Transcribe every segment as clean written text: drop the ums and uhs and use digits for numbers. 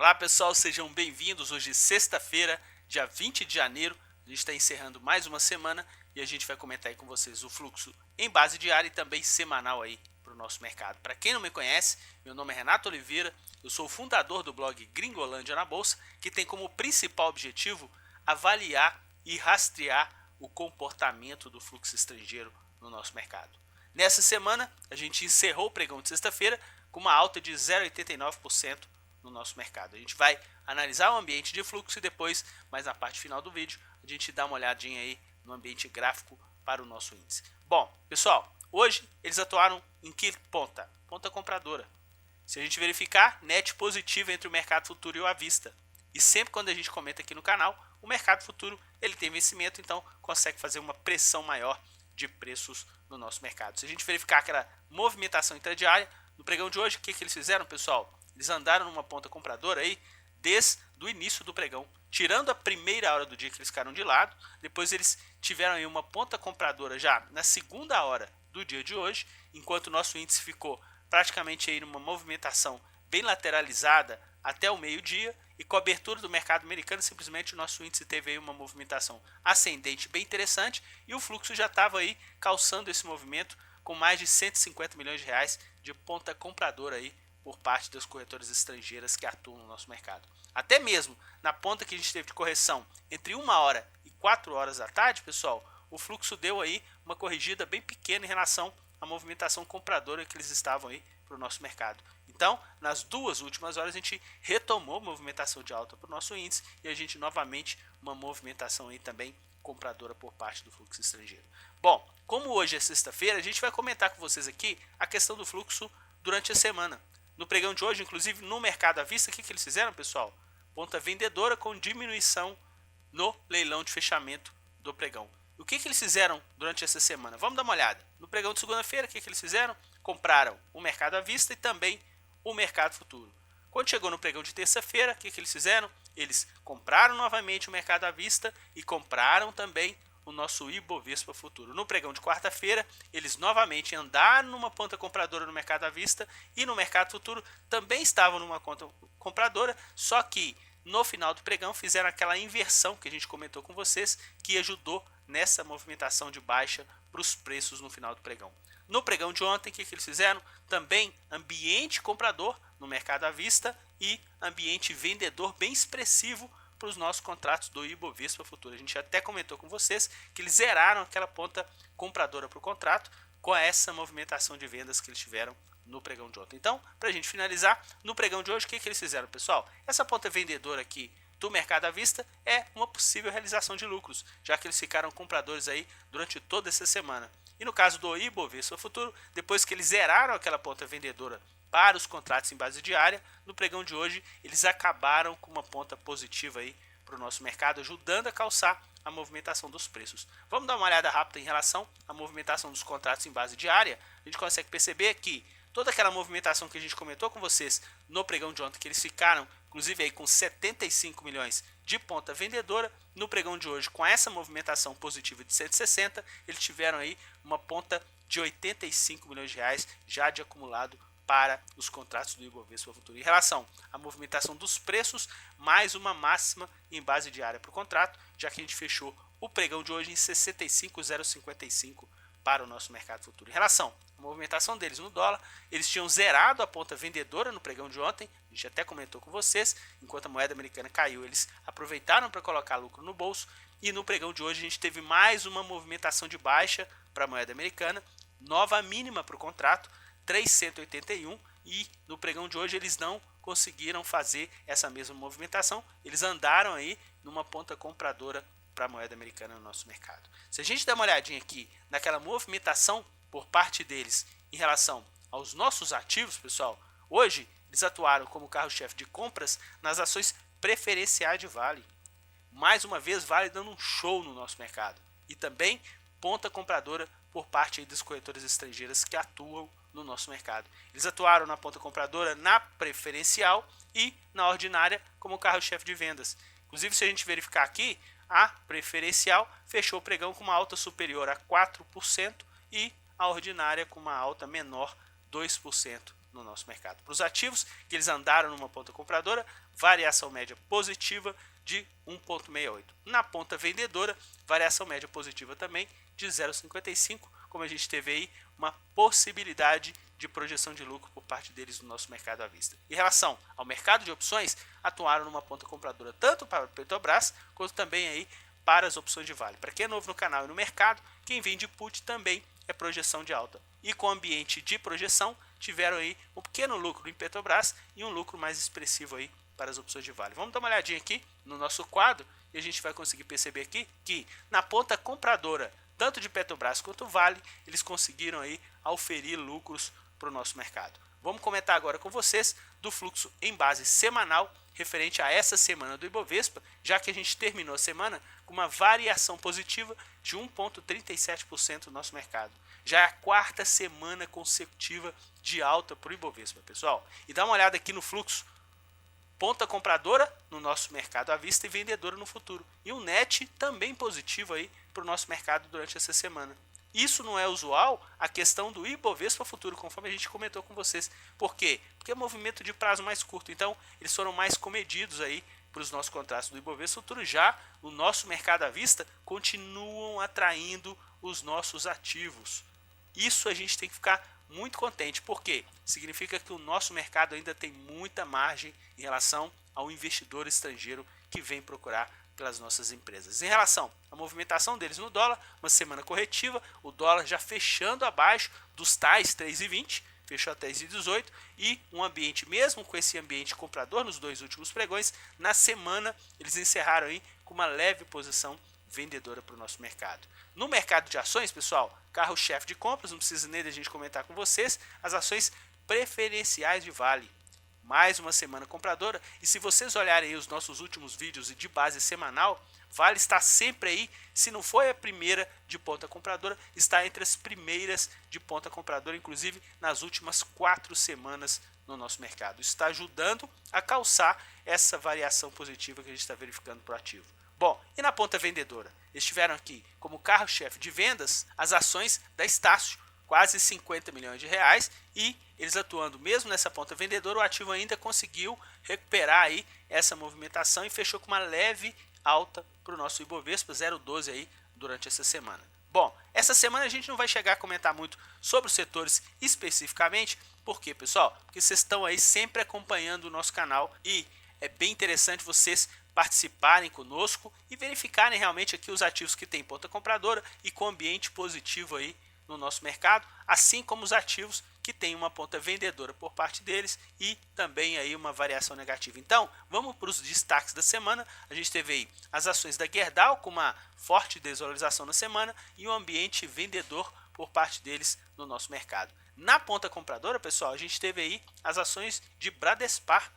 Olá pessoal, sejam bem-vindos. Hoje sexta-feira, dia 20 de janeiro, a gente está encerrando mais uma semana e a gente vai comentar aí com vocês o fluxo em base diária e também semanal aí para o nosso mercado. Para quem não me conhece, meu nome é Renato Oliveira, eu sou o fundador do blog Gringolândia na Bolsa, que tem como principal objetivo avaliar e rastrear o comportamento do fluxo estrangeiro no nosso mercado. Nessa semana, a gente encerrou o pregão de sexta-feira com uma alta de 0,89% no nosso mercado. A gente vai analisar o ambiente de fluxo e depois, mais na parte final do vídeo, a gente dá uma olhadinha aí no ambiente gráfico para o nosso índice. Bom, pessoal, hoje eles atuaram em que ponta? Ponta compradora. Se a gente verificar, net positivo entre o mercado futuro e o à vista. E sempre quando a gente comenta aqui no canal, o mercado futuro ele tem vencimento, então consegue fazer uma pressão maior de preços no nosso mercado. Se a gente verificar aquela movimentação intradiária, no pregão de hoje, o que eles fizeram, pessoal? Eles andaram numa ponta compradora aí desde o início do pregão, tirando a primeira hora do dia que eles ficaram de lado. Depois eles tiveram aí uma ponta compradora já na segunda hora do dia de hoje, enquanto o nosso índice ficou praticamente aí numa movimentação bem lateralizada até o meio-dia, e com a abertura do mercado americano, simplesmente o nosso índice teve aí uma movimentação ascendente bem interessante e o fluxo já estava aí calçando esse movimento com mais de 150 milhões de reais de ponta compradora aí por parte das corretoras estrangeiras que atuam no nosso mercado. Até mesmo na ponta que a gente teve de correção entre 1 hora e 4 horas da tarde, pessoal, o fluxo deu aí uma corrigida bem pequena em relação à movimentação compradora que eles estavam aí para o nosso mercado. Então, nas duas últimas horas a gente retomou movimentação de alta para o nosso índice e a gente novamente uma movimentação aí também compradora por parte do fluxo estrangeiro. Bom, como hoje é sexta-feira, a gente vai comentar com vocês aqui a questão do fluxo durante a semana. No pregão de hoje, inclusive no mercado à vista, o que eles fizeram, pessoal? Ponta vendedora com diminuição no leilão de fechamento do pregão. O que eles fizeram durante essa semana? Vamos dar uma olhada. No pregão de segunda-feira, o que eles fizeram? Compraram o mercado à vista e também o mercado futuro. Quando chegou no pregão de terça-feira, o que eles fizeram? Eles compraram novamente o mercado à vista e compraram também o nosso Ibovespa futuro. No pregão de quarta-feira, eles novamente andaram numa ponta compradora no mercado à vista e no mercado futuro também estavam numa conta compradora, só que no final do pregão fizeram aquela inversão que a gente comentou com vocês, que ajudou nessa movimentação de baixa para os preços no final do pregão. No pregão de ontem, o que eles fizeram? Também ambiente comprador no mercado à vista e ambiente vendedor bem expressivo para os nossos contratos do Ibovespa futuro. A gente até comentou com vocês que eles zeraram aquela ponta compradora para o contrato com essa movimentação de vendas que eles tiveram no pregão de ontem. Então, para a gente finalizar, no pregão de hoje, o que eles fizeram, pessoal? Essa ponta vendedora aqui do mercado à vista é uma possível realização de lucros, já que eles ficaram compradores aí durante toda essa semana. E no caso do Ibovespa futuro, depois que eles zeraram aquela ponta vendedora para os contratos em base diária, no pregão de hoje eles acabaram com uma ponta positiva aí para o nosso mercado, ajudando a calçar a movimentação dos preços. Vamos dar uma olhada rápida em relação à movimentação dos contratos em base diária. A gente consegue perceber que toda aquela movimentação que a gente comentou com vocês no pregão de ontem, que eles ficaram inclusive aí com 75 milhões de ponta vendedora, no pregão de hoje com essa movimentação positiva de 160, eles tiveram aí uma ponta de 85 milhões de reais já de acumulado para os contratos do Ibovespa futuro. Em relação à movimentação dos preços, mais uma máxima em base diária para o contrato, já que a gente fechou o pregão de hoje em 65,055 para o nosso mercado futuro. Em relação à movimentação deles no dólar, eles tinham zerado a ponta vendedora no pregão de ontem, a gente até comentou com vocês, enquanto a moeda americana caiu, eles aproveitaram para colocar lucro no bolso, e no pregão de hoje a gente teve mais uma movimentação de baixa para a moeda americana, nova mínima para o contrato, 381, e no pregão de hoje eles não conseguiram fazer essa mesma movimentação, eles andaram aí numa ponta compradora para a moeda americana no nosso mercado. Se a gente der uma olhadinha aqui naquela movimentação por parte deles em relação aos nossos ativos, pessoal, hoje eles atuaram como carro-chefe de compras nas ações preferenciais de Vale. Mais uma vez, Vale dando um show no nosso mercado. E também ponta compradora por parte aí das corretoras estrangeiras que atuam no nosso mercado. Eles atuaram na ponta compradora, na preferencial e na ordinária como carro-chefe de vendas. Inclusive, se a gente verificar aqui, a preferencial fechou o pregão com uma alta superior a 4% e a ordinária com uma alta menor 2% no nosso mercado. Para os ativos que eles andaram numa ponta compradora, variação média positiva de 1,68. Na ponta vendedora, variação média positiva também de 0,55, como a gente teve aí uma possibilidade de projeção de lucro por parte deles no nosso mercado à vista. Em relação ao mercado de opções, atuaram numa ponta compradora tanto para o Petrobras, quanto também aí para as opções de Vale. Para quem é novo no canal e no mercado, quem vende put também é projeção de alta. E com o ambiente de projeção, tiveram aí um pequeno lucro em Petrobras e um lucro mais expressivo aí para as opções de Vale. Vamos dar uma olhadinha aqui no nosso quadro e a gente vai conseguir perceber aqui que na ponta compradora, tanto de Petrobras quanto Vale, eles conseguiram aí auferir lucros para o nosso mercado. Vamos comentar agora com vocês do fluxo em base semanal referente a essa semana do Ibovespa, já que a gente terminou a semana com uma variação positiva de 1,37% no nosso mercado. Já é a quarta semana consecutiva de alta para o Ibovespa, pessoal. E dá uma olhada aqui no fluxo. Ponta compradora no nosso mercado à vista e vendedora no futuro. E um net também positivo aí para o nosso mercado durante essa semana. Isso não é usual, a questão do Ibovespa futuro, conforme a gente comentou com vocês. Por quê? Porque é um movimento de prazo mais curto, então eles foram mais comedidos aí para os nossos contratos do Ibovespa futuro. Já o nosso mercado à vista continuam atraindo os nossos ativos. Isso a gente tem que ficar muito contente, porque significa que o nosso mercado ainda tem muita margem em relação ao investidor estrangeiro que vem procurar pelas nossas empresas. Em relação à movimentação deles no dólar, uma semana corretiva, o dólar já fechando abaixo dos tais 3,20, fechou a 3,18, e um ambiente, mesmo com esse ambiente comprador nos dois últimos pregões, na semana eles encerraram aí com uma leve posição vendedora para o nosso mercado. No mercado de ações, pessoal, carro-chefe de compras, não precisa nem da gente comentar com vocês, as ações preferenciais de Vale. Mais uma semana compradora, e se vocês olharem aí os nossos últimos vídeos de base semanal, Vale está sempre aí, se não foi a primeira de ponta compradora, está entre as primeiras de ponta compradora, inclusive nas últimas 4 semanas no nosso mercado. Isso está ajudando a calçar essa variação positiva que a gente está verificando para o ativo. Bom, e na ponta vendedora? Eles tiveram aqui como carro-chefe de vendas as ações da Estácio, quase 50 milhões de reais, e eles atuando mesmo nessa ponta vendedora, o ativo ainda conseguiu recuperar aí essa movimentação e fechou com uma leve alta para o nosso Ibovespa, 0,12 aí durante essa semana. Bom, essa semana a gente não vai chegar a comentar muito sobre os setores especificamente, por quê, pessoal? Porque vocês estão aí sempre acompanhando o nosso canal e é bem interessante vocês participarem conosco e verificarem realmente aqui os ativos que tem ponta compradora e com ambiente positivo aí no nosso mercado, assim como os ativos que tem uma ponta vendedora por parte deles e também aí uma variação negativa. Então, vamos para os destaques da semana. A gente teve aí as ações da Gerdau com uma forte desvalorização na semana e um ambiente vendedor por parte deles no nosso mercado. Na ponta compradora, pessoal, a gente teve aí as ações de Bradespar,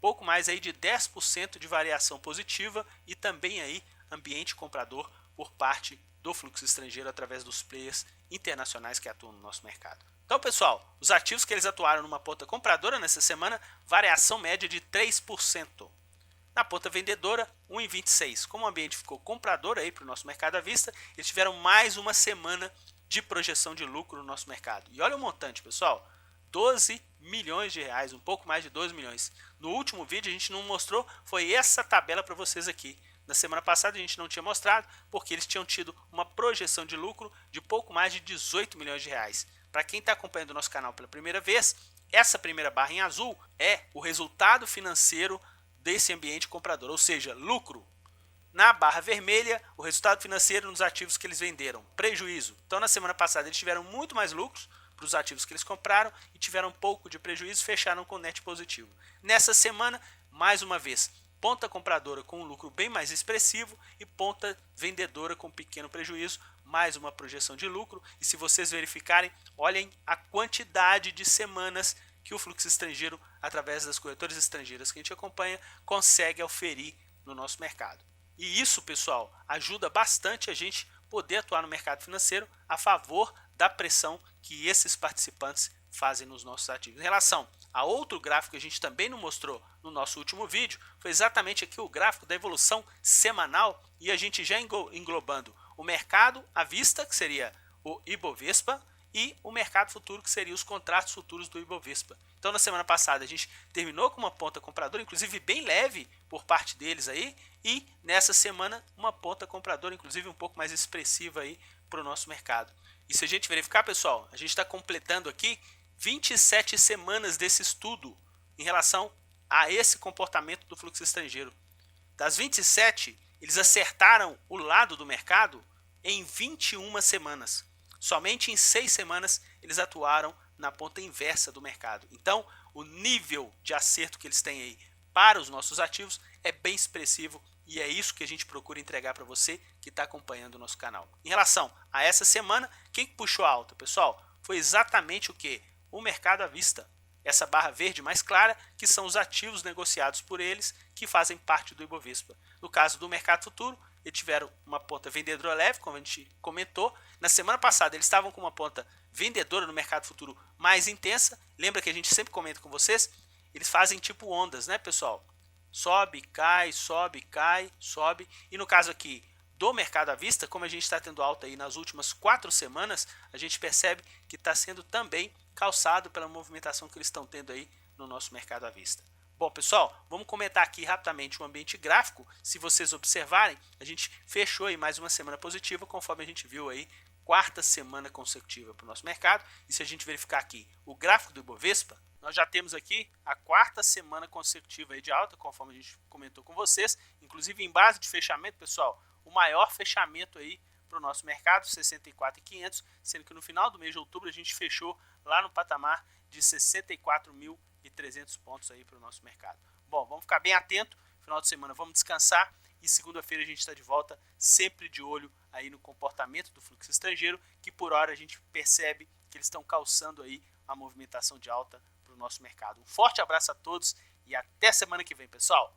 pouco mais aí de 10% de variação positiva e também aí ambiente comprador por parte do fluxo estrangeiro através dos players internacionais que atuam no nosso mercado. Então, pessoal, os ativos que eles atuaram numa ponta compradora nessa semana, variação média de 3%. Na ponta vendedora, 1,26. Como o ambiente ficou comprador aí para o nosso mercado à vista, eles tiveram mais uma semana de projeção de lucro no nosso mercado. E olha o montante, pessoal, 12 milhões de reais, um pouco mais de 12 milhões. No último vídeo a gente não mostrou, foi essa tabela para vocês aqui. Na semana passada a gente não tinha mostrado, porque eles tinham tido uma projeção de lucro de pouco mais de 18 milhões de reais. Para quem está acompanhando o nosso canal pela primeira vez, essa primeira barra em azul é o resultado financeiro desse ambiente comprador, ou seja, lucro. Na barra vermelha, o resultado financeiro nos ativos que eles venderam, prejuízo. Então na semana passada eles tiveram muito mais lucros para os ativos que eles compraram e tiveram um pouco de prejuízo, fecharam com net positivo. Nessa semana, mais uma vez, ponta compradora com um lucro bem mais expressivo e ponta vendedora com pequeno prejuízo, mais uma projeção de lucro. E se vocês verificarem, olhem a quantidade de semanas que o fluxo estrangeiro, através das corretoras estrangeiras que a gente acompanha, consegue oferir no nosso mercado. E isso, pessoal, ajuda bastante a gente poder atuar no mercado financeiro a favor da pressão que esses participantes fazem nos nossos ativos. Em relação a outro gráfico que a gente também não mostrou no nosso último vídeo, foi exatamente aqui o gráfico da evolução semanal, e a gente já englobando o mercado à vista, que seria o Ibovespa, e o mercado futuro, que seria os contratos futuros do Ibovespa. Então na semana passada a gente terminou com uma ponta compradora, inclusive bem leve por parte deles aí, e nessa semana uma ponta compradora, inclusive um pouco mais expressiva aí para o nosso mercado. E se a gente verificar, pessoal, a gente está completando aqui 27 semanas desse estudo em relação a esse comportamento do fluxo estrangeiro. Das 27, eles acertaram o lado do mercado em 21 semanas. Somente em 6 semanas eles atuaram na ponta inversa do mercado. Então, o nível de acerto que eles têm aí para os nossos ativos é bem expressivo e é isso que a gente procura entregar para você que está acompanhando o nosso canal. Em relação a essa semana, quem puxou a alta, pessoal? Foi exatamente o que? O mercado à vista. Essa barra verde mais clara, que são os ativos negociados por eles, que fazem parte do Ibovespa. No caso do mercado futuro, eles tiveram uma ponta vendedora leve, como a gente comentou. Na semana passada, eles estavam com uma ponta vendedora no mercado futuro mais intensa. Lembra que a gente sempre comenta com vocês? Eles fazem tipo ondas, né, pessoal? Sobe, cai, sobe, cai, sobe. E no caso aqui do mercado à vista, como a gente está tendo alta aí nas últimas 4 semanas, a gente percebe que está sendo também calçado pela movimentação que eles estão tendo aí no nosso mercado à vista. Bom, pessoal, vamos comentar aqui rapidamente o ambiente gráfico. Se vocês observarem, a gente fechou aí mais uma semana positiva, conforme a gente viu aí, 4ª semana consecutiva para o nosso mercado. E se a gente verificar aqui o gráfico do Ibovespa, nós já temos aqui a 4ª semana consecutiva aí de alta, conforme a gente comentou com vocês. Inclusive em base de fechamento, pessoal, o maior fechamento aí para o nosso mercado, 64.500, sendo que no final do mês de outubro a gente fechou lá no patamar de 64.300 pontos aí para o nosso mercado. Bom, vamos ficar bem atento, final de semana vamos descansar e segunda-feira a gente está de volta, sempre de olho aí no comportamento do fluxo estrangeiro, que por hora a gente percebe que eles estão calçando aí a movimentação de alta para o nosso mercado. Um forte abraço a todos e até semana que vem, pessoal!